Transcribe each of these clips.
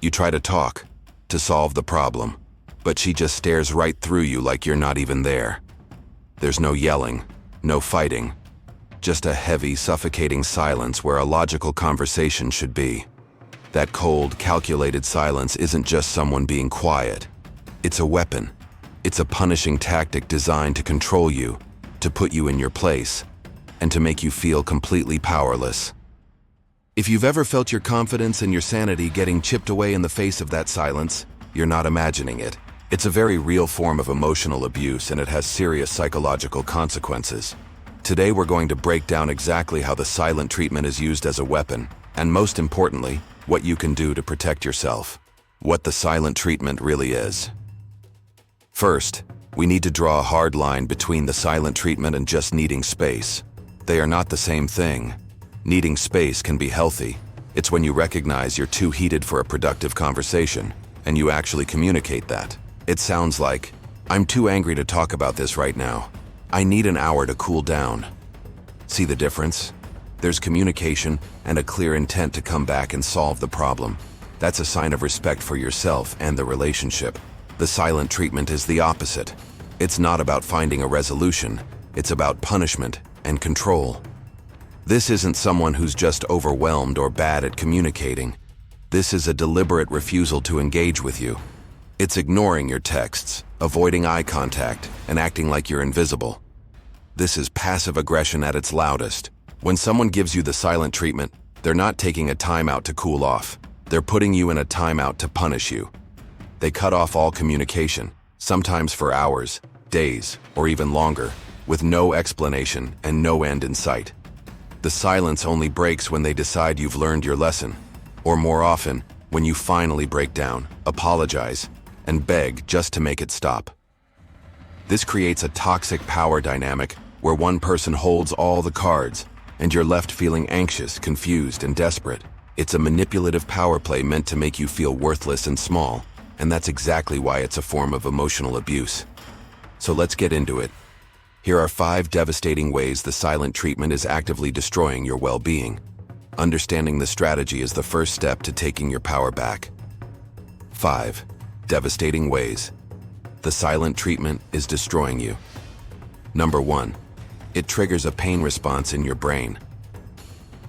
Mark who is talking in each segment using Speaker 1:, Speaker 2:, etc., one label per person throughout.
Speaker 1: You try to talk, to solve the problem, but she just stares right through you like you're not even there. There's no yelling, no fighting, just a heavy, suffocating silence where a logical conversation should be. That cold, calculated silence isn't just someone being quiet. It's a weapon. It's a punishing tactic designed to control you, to put you in your place, and to make you feel completely powerless. If you've ever felt your confidence and your sanity getting chipped away in the face of that silence, you're not imagining it. It's a very real form of emotional abuse, and it has serious psychological consequences. Today we're going to break down exactly how the silent treatment is used as a weapon, and most importantly, what you can do to protect yourself. What the silent treatment really is. First, we need to draw a hard line between the silent treatment and just needing space. They are not the same thing. Needing space can be healthy. It's when you recognize you're too heated for a productive conversation, and you actually communicate that. It sounds like, "I'm too angry to talk about this right now. I need an hour to cool down." See the difference? There's communication and a clear intent to come back and solve the problem. That's a sign of respect for yourself and the relationship. The silent treatment is the opposite. It's not about finding a resolution. It's about punishment and control. This isn't someone who's just overwhelmed or bad at communicating. This is a deliberate refusal to engage with you. It's ignoring your texts, avoiding eye contact, and acting like you're invisible. This is passive aggression at its loudest. When someone gives you the silent treatment, they're not taking a timeout to cool off. They're putting you in a timeout to punish you. They cut off all communication, sometimes for hours, days, or even longer, with no explanation and no end in sight. The silence only breaks when they decide you've learned your lesson, or more often, when you finally break down, apologize, and beg just to make it stop. This creates a toxic power dynamic where one person holds all the cards, and you're left feeling anxious, confused, and desperate. It's a manipulative power play meant to make you feel worthless and small, and that's exactly why it's a form of emotional abuse. So let's get into it. Here are 5 devastating ways the silent treatment is actively destroying your well-being. Understanding the strategy is the first step to taking your power back. 5 devastating ways the silent treatment is destroying you. Number 1. It triggers a pain response in your brain.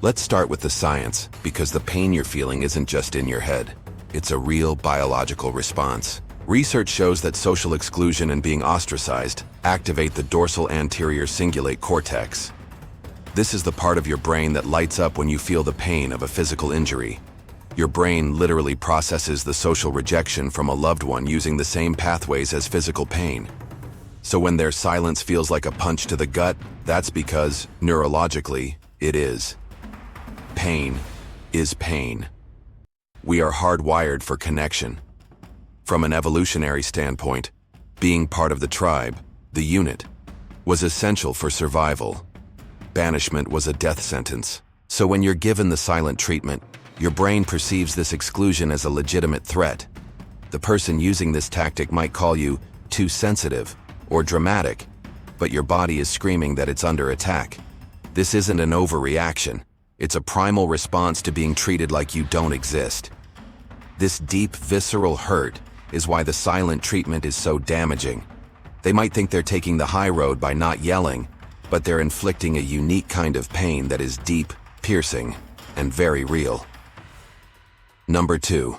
Speaker 1: Let's start with the science, because the pain you're feeling isn't just in your head. It's a real biological response. Research shows that social exclusion and being ostracized activate the dorsal anterior cingulate cortex. This is the part of your brain that lights up when you feel the pain of a physical injury. Your brain literally processes the social rejection from a loved one using the same pathways as physical pain. So when their silence feels like a punch to the gut, that's because, neurologically, it is. Pain is pain. We are hardwired for connection. From an evolutionary standpoint, being part of the tribe, the unit, was essential for survival. Banishment was a death sentence. So when you're given the silent treatment, your brain perceives this exclusion as a legitimate threat. The person using this tactic might call you too sensitive or dramatic, but your body is screaming that it's under attack. This isn't an overreaction. It's a primal response to being treated like you don't exist. This deep, visceral hurt is why the silent treatment is so damaging. They might think they're taking the high road by not yelling, but they're inflicting a unique kind of pain that is deep, piercing, and very real. Number 2.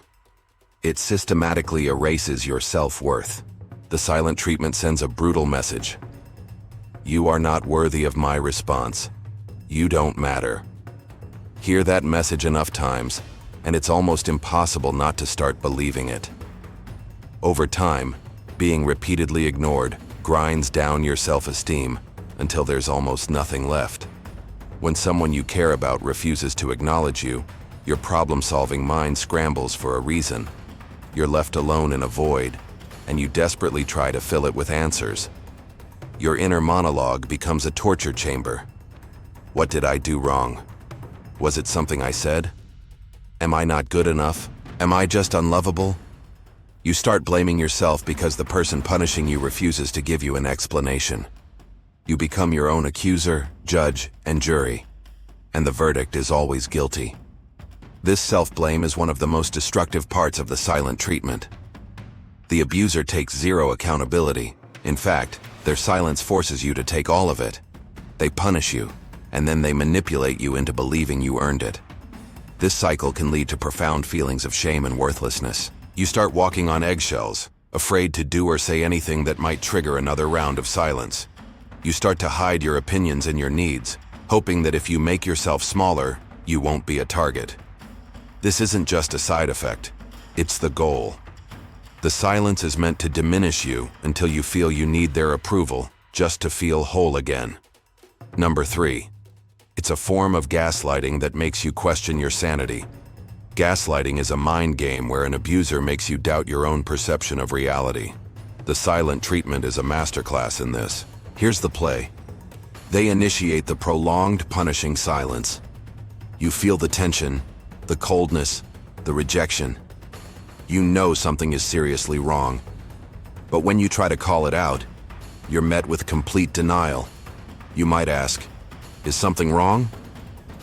Speaker 1: It systematically erases your self-worth. The silent treatment sends a brutal message. You are not worthy of my response. You don't matter. Hear that message enough times, and it's almost impossible not to start believing it. Over time, being repeatedly ignored grinds down your self-esteem until there's almost nothing left. When someone you care about refuses to acknowledge you, your problem-solving mind scrambles for a reason. You're left alone in a void, and you desperately try to fill it with answers. Your inner monologue becomes a torture chamber. What did I do wrong? Was it something I said? Am I not good enough? Am I just unlovable? You start blaming yourself because the person punishing you refuses to give you an explanation. You become your own accuser, judge, and jury, and the verdict is always guilty. This self-blame is one of the most destructive parts of the silent treatment. The abuser takes zero accountability. In fact, their silence forces you to take all of it. They punish you, and then they manipulate you into believing you earned it. This cycle can lead to profound feelings of shame and worthlessness. You start walking on eggshells, afraid to do or say anything that might trigger another round of silence. You start to hide your opinions and your needs, hoping that if you make yourself smaller, you won't be a target. This isn't just a side effect, it's the goal. The silence is meant to diminish you until you feel you need their approval just to feel whole again. Number 3. It's a form of gaslighting that makes you question your sanity. Gaslighting is a mind game where an abuser makes you doubt your own perception of reality. The silent treatment is a masterclass in this. Here's the play. They initiate the prolonged punishing silence. You feel the tension, the coldness, the rejection. You know something is seriously wrong. But when you try to call it out, you're met with complete denial. You might ask, "Is something wrong?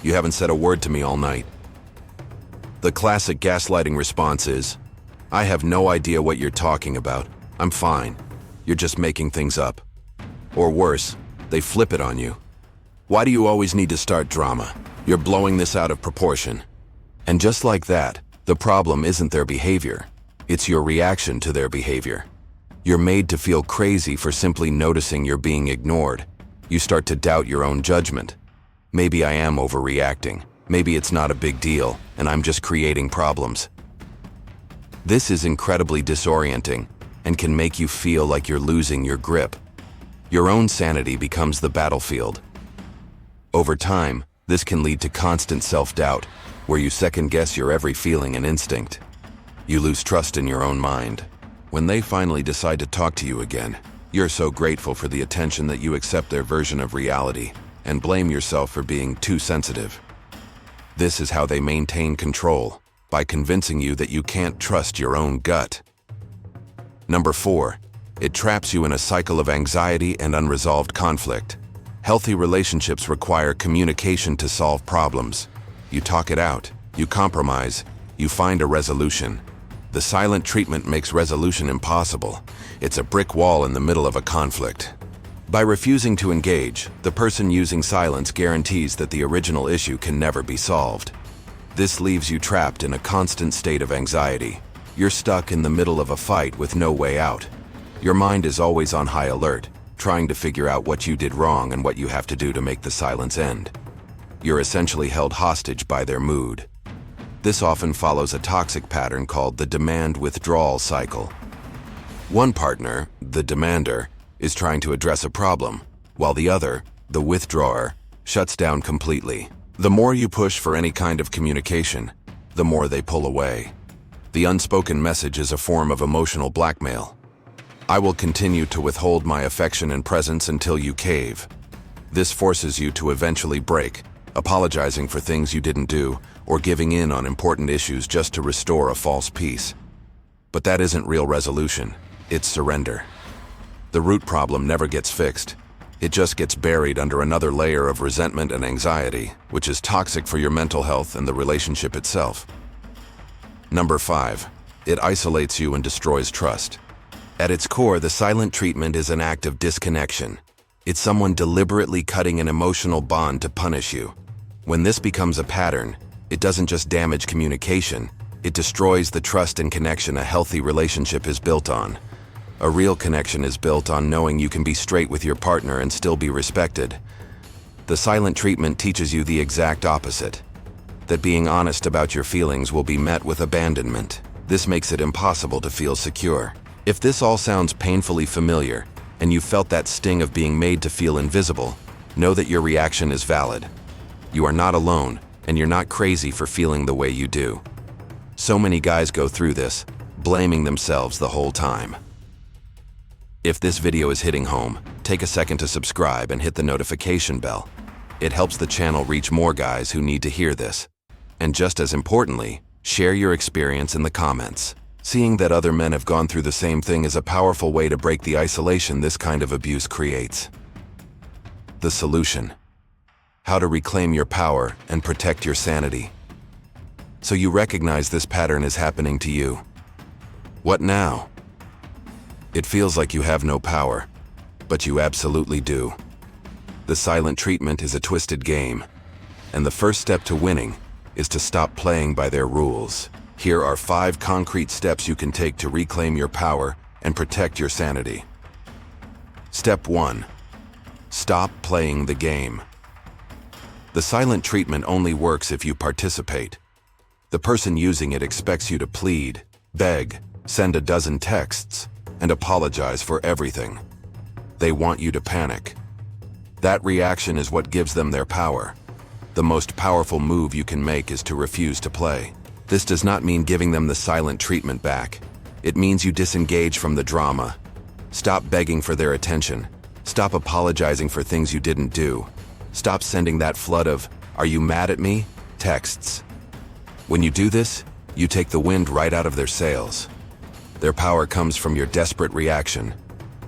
Speaker 1: You haven't said a word to me all night." The classic gaslighting response is, "I have no idea what you're talking about. I'm fine. You're just making things up." Or worse, they flip it on you. "Why do you always need to start drama? You're blowing this out of proportion." And just like that, the problem isn't their behavior. It's your reaction to their behavior. You're made to feel crazy for simply noticing you're being ignored. You start to doubt your own judgment. Maybe I am overreacting. Maybe it's not a big deal, and I'm just creating problems. This is incredibly disorienting and can make you feel like you're losing your grip. Your own sanity becomes the battlefield. Over time, this can lead to constant self-doubt, where you second-guess your every feeling and instinct. You lose trust in your own mind. When they finally decide to talk to you again, you're so grateful for the attention that you accept their version of reality and blame yourself for being too sensitive. This is how they maintain control, by convincing you that you can't trust your own gut. Number 4. It traps you in a cycle of anxiety and unresolved conflict. Healthy relationships require communication to solve problems. You talk it out, you compromise, you find a resolution. The silent treatment makes resolution impossible. It's a brick wall in the middle of a conflict. By refusing to engage, the person using silence guarantees that the original issue can never be solved. This leaves you trapped in a constant state of anxiety. You're stuck in the middle of a fight with no way out. Your mind is always on high alert, trying to figure out what you did wrong and what you have to do to make the silence end. You're essentially held hostage by their mood. This often follows a toxic pattern called the demand-withdrawal cycle. One partner, the demander, is trying to address a problem, while the other, the withdrawer, shuts down completely. The more you push for any kind of communication, the more they pull away. The unspoken message is a form of emotional blackmail. "I will continue to withhold my affection and presence until you cave." This forces you to eventually break, apologizing for things you didn't do, or giving in on important issues just to restore a false peace. But that isn't real resolution, it's surrender. The root problem never gets fixed. It just gets buried under another layer of resentment and anxiety, which is toxic for your mental health and the relationship itself. Number 5. It isolates you and destroys trust. At its core, the silent treatment is an act of disconnection. It's someone deliberately cutting an emotional bond to punish you. When this becomes a pattern, it doesn't just damage communication, it destroys the trust and connection a healthy relationship is built on. A real connection is built on knowing you can be straight with your partner and still be respected. The silent treatment teaches you the exact opposite, that being honest about your feelings will be met with abandonment. This makes it impossible to feel secure. If this all sounds painfully familiar, and you felt that sting of being made to feel invisible, know that your reaction is valid. You are not alone, and you're not crazy for feeling the way you do. So many guys go through this, blaming themselves the whole time. If this video is hitting home, take a second to subscribe and hit the notification bell. It helps the channel reach more guys who need to hear this. And just as importantly, share your experience in the comments. Seeing that other men have gone through the same thing is a powerful way to break the isolation this kind of abuse creates. The solution: how to reclaim your power and protect your sanity. So you recognize this pattern is happening to you. What now? It feels like you have no power, but you absolutely do. The silent treatment is a twisted game, and the first step to winning is to stop playing by their rules. Here are 5 concrete steps you can take to reclaim your power and protect your sanity. Step 1. Stop playing the game. The silent treatment only works if you participate. The person using it expects you to plead, beg, send a dozen texts, and apologize for everything. They want you to panic. That reaction is what gives them their power. The most powerful move you can make is to refuse to play. This does not mean giving them the silent treatment back. It means you disengage from the drama. Stop begging for their attention. Stop apologizing for things you didn't do. Stop sending that flood of, "Are you mad at me?" texts. When you do this, you take the wind right out of their sails. Their power comes from your desperate reaction.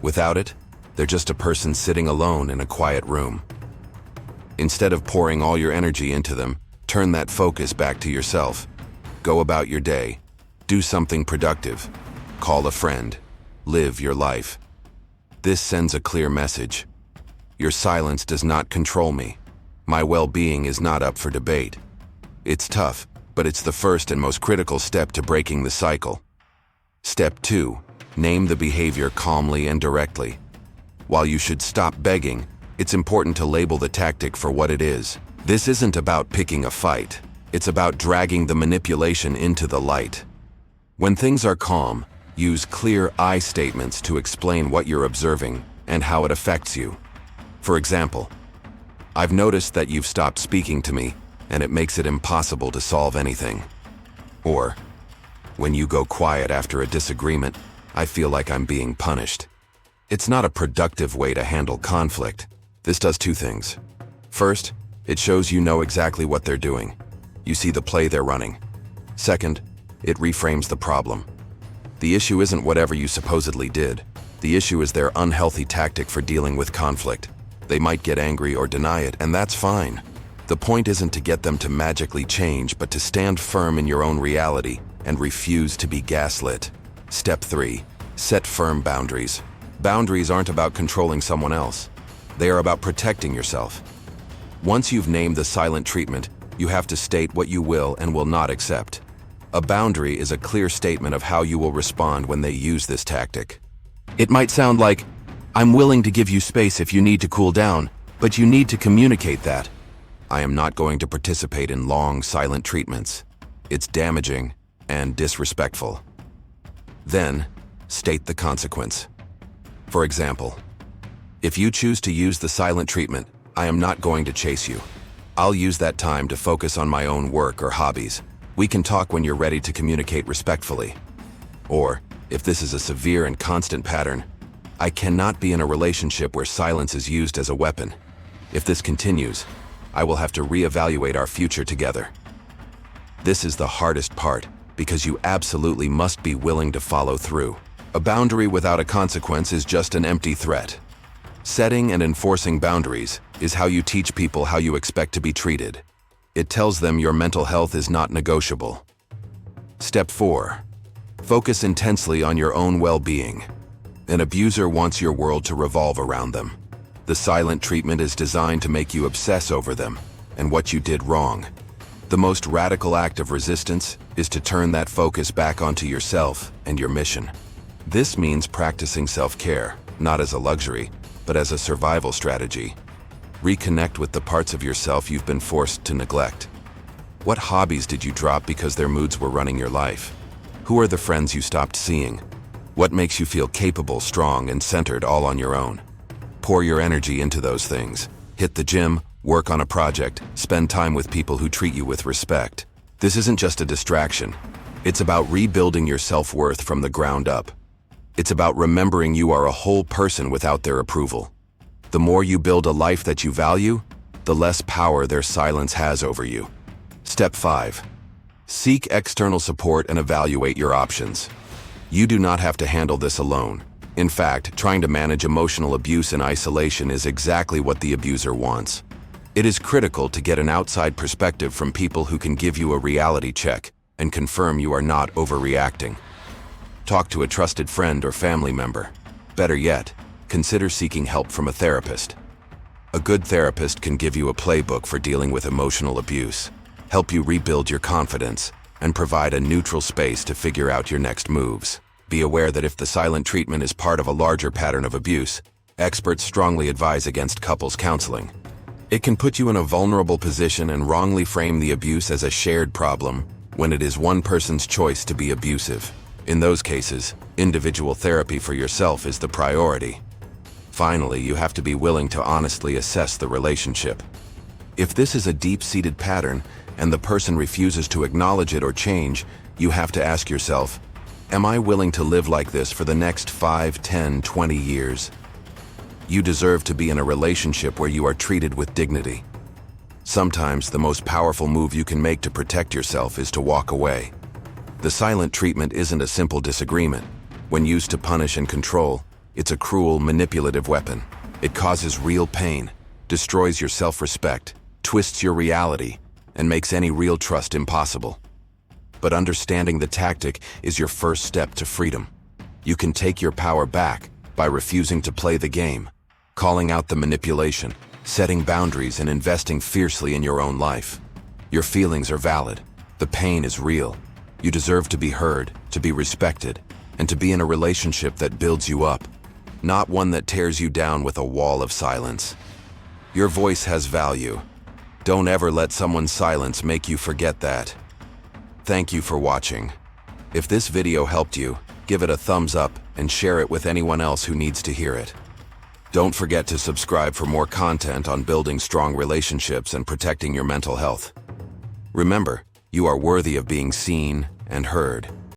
Speaker 1: Without it, they're just a person sitting alone in a quiet room. Instead of pouring all your energy into them, turn that focus back to yourself. Go about your day. Do something productive. Call a friend. Live your life. This sends a clear message. Your silence does not control me. My well-being is not up for debate. It's tough, but it's the first and most critical step to breaking the cycle. Step 2. Name the behavior calmly and directly. While you should stop begging, it's important to label the tactic for what it is. This isn't about picking a fight. It's about dragging the manipulation into the light. When things are calm, use clear I statements to explain what you're observing and how it affects you. For example, "I've noticed that you've stopped speaking to me, and it makes it impossible to solve anything." Or, "When you go quiet after a disagreement, I feel like I'm being punished." It's not a productive way to handle conflict. This does 2 things. First, it shows you know exactly what they're doing. You see the play they're running. Second, it reframes the problem. The issue isn't whatever you supposedly did. The issue is their unhealthy tactic for dealing with conflict. They might get angry or deny it, and that's fine. The point isn't to get them to magically change, but to stand firm in your own reality and refuse to be gaslit. Step 3. Set firm boundaries. Boundaries aren't about controlling someone else. They are about protecting yourself. Once you've named the silent treatment, you have to state what you will and will not accept. A boundary is a clear statement of how you will respond when they use this tactic. It might sound like, "I'm willing to give you space if you need to cool down, but you need to communicate that." I am not going to participate in long, silent treatments. It's damaging and disrespectful. Then, state the consequence. For example, if you choose to use the silent treatment, I am not going to chase you. I'll use that time to focus on my own work or hobbies. We can talk when you're ready to communicate respectfully. Or, if this is a severe and constant pattern, I cannot be in a relationship where silence is used as a weapon. If this continues, I will have to reevaluate our future together. This is the hardest part, because you absolutely must be willing to follow through. A boundary without a consequence is just an empty threat. Setting and enforcing boundaries is how you teach people how you expect to be treated. It tells them your mental health is not negotiable. Step 4. Focus intensely on your own well-being. An abuser wants your world to revolve around them. The silent treatment is designed to make you obsess over them and what you did wrong. The most radical act of resistance is to turn that focus back onto yourself and your mission. This means practicing self-care, not as a luxury, but as a survival strategy. Reconnect with the parts of yourself you've been forced to neglect. What hobbies did you drop because their moods were running your life? Who are the friends you stopped seeing? What makes you feel capable, strong, and centered all on your own? Pour your energy into those things. Hit the gym, work on a project, spend time with people who treat you with respect. This isn't just a distraction. It's about rebuilding your self-worth from the ground up. It's about remembering you are a whole person without their approval. The more you build a life that you value, the less power their silence has over you. Step 5. Seek external support and evaluate your options. You do not have to handle this alone. In fact, trying to manage emotional abuse in isolation is exactly what the abuser wants. It is critical to get an outside perspective from people who can give you a reality check and confirm you are not overreacting. Talk to a trusted friend or family member. Better yet, consider seeking help from a therapist. A good therapist can give you a playbook for dealing with emotional abuse, help you rebuild your confidence, and provide a neutral space to figure out your next moves. Be aware that if the silent treatment is part of a larger pattern of abuse, experts strongly advise against couples counseling. It can put you in a vulnerable position and wrongly frame the abuse as a shared problem when it is one person's choice to be abusive. In those cases, individual therapy for yourself is the priority. Finally, you have to be willing to honestly assess the relationship. If this is a deep-seated pattern and the person refuses to acknowledge it or change, you have to ask yourself, am I willing to live like this for the next 5, 10, 20 years? You deserve to be in a relationship where you are treated with dignity. Sometimes the most powerful move you can make to protect yourself is to walk away. The silent treatment isn't a simple disagreement. When used to punish and control, it's a cruel, manipulative weapon. It causes real pain, destroys your self-respect, twists your reality, and makes any real trust impossible. But understanding the tactic is your first step to freedom. You can take your power back by refusing to play the game, calling out the manipulation, setting boundaries, and investing fiercely in your own life. Your feelings are valid. The pain is real. You deserve to be heard, to be respected, and to be in a relationship that builds you up, not one that tears you down with a wall of silence. Your voice has value. Don't ever let someone's silence make you forget that. Thank you for watching. If this video helped you, give it a thumbs up and share it with anyone else who needs to hear it. Don't forget to subscribe for more content on building strong relationships and protecting your mental health. Remember, you are worthy of being seen and heard.